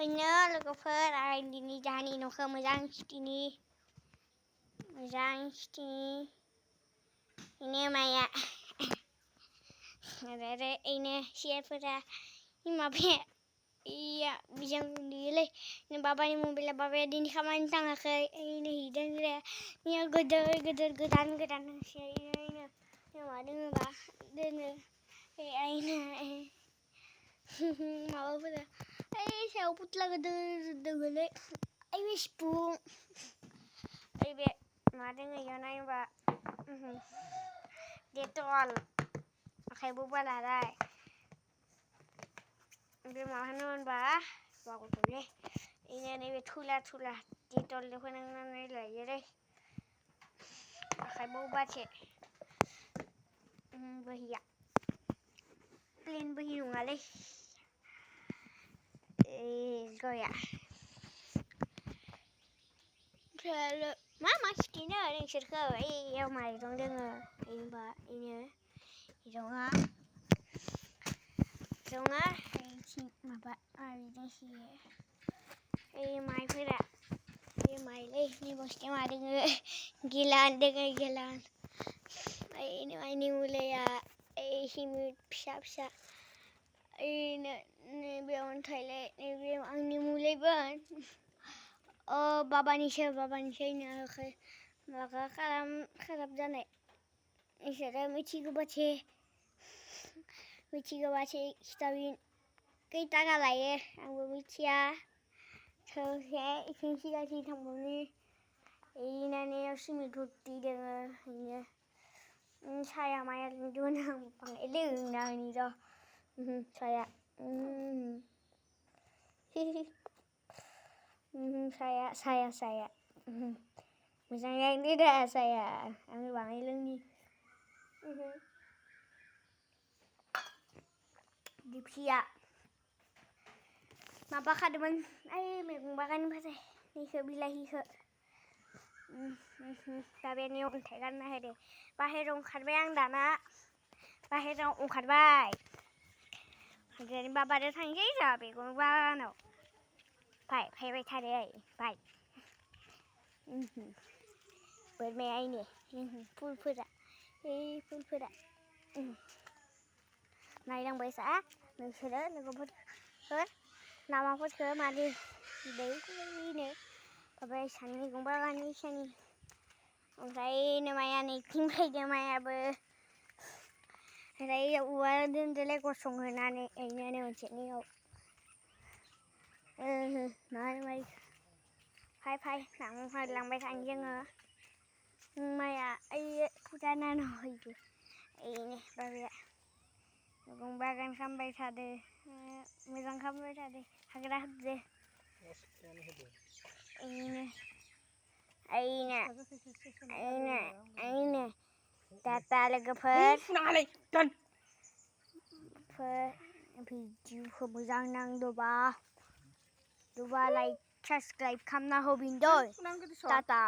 Hanya logoper ini jani no ke mejang sini. Mejang sini. Ini maya. Ada ini siapa dah? Ini apa? Iya, bijang dile. Ini bapa ni mobil bapa di kaman tang ke ini hidang dia. Ini gedan ini. Ini mana bah? Ini ini. Mau apa dah? Saya putla gede. Wish pu. Be mana yana ba. Detol. Akai buba lah. Be mahanon ba ko tole ine ne thula detol le khona ne la yere akai buba che bahia plain bahi ngale goya Kalo mama stina ni sirka eu mai dong deng ba ini idonga si maba ari dong si mai pera mai le ni boste ma deng gilan ini mai ni mule ya himut psa ne be on thaile ne be ang ni mule ban baba ni she ni akhe maka kharab jane isera michi go bache kitabin kai taga laye ang michia so se isin siga si thamboni ina ne simi dhutti de ne saya maya dun pang ele na ni do saya saya misalnya ini dah saya ambil bang ilung ni dipsia mapa kademan megung bakan pasai ni ke bilahi ke tapi ni on thaigan na hede baherong kharbayang dana baherong kharbai jadi baba da thangje jabe ko ba no pai thare pai ber me ai ni phul phura nai đang bơi xã mình sẽ đỡ nó có phút hết nào mà phút khởi mà đi đấy cũng đi nè và bây sáng đi cũng bao ăn đi sáng đi ông thấy nếu mà anh kinh phí cho mày bơi thấy uống đến đây có sông hơi nè anh nghe này chuyện đi không nói mày phai nặng phải làm bài thành chứ ngờ mày ai phụ gia nan hỏi chứ nè bà bia Kung bagan sampai sade megang sampai sade hagra de aina tata lega phật nale tan phật video không mujang nang do ba like subscribe kam na ho bin doi tata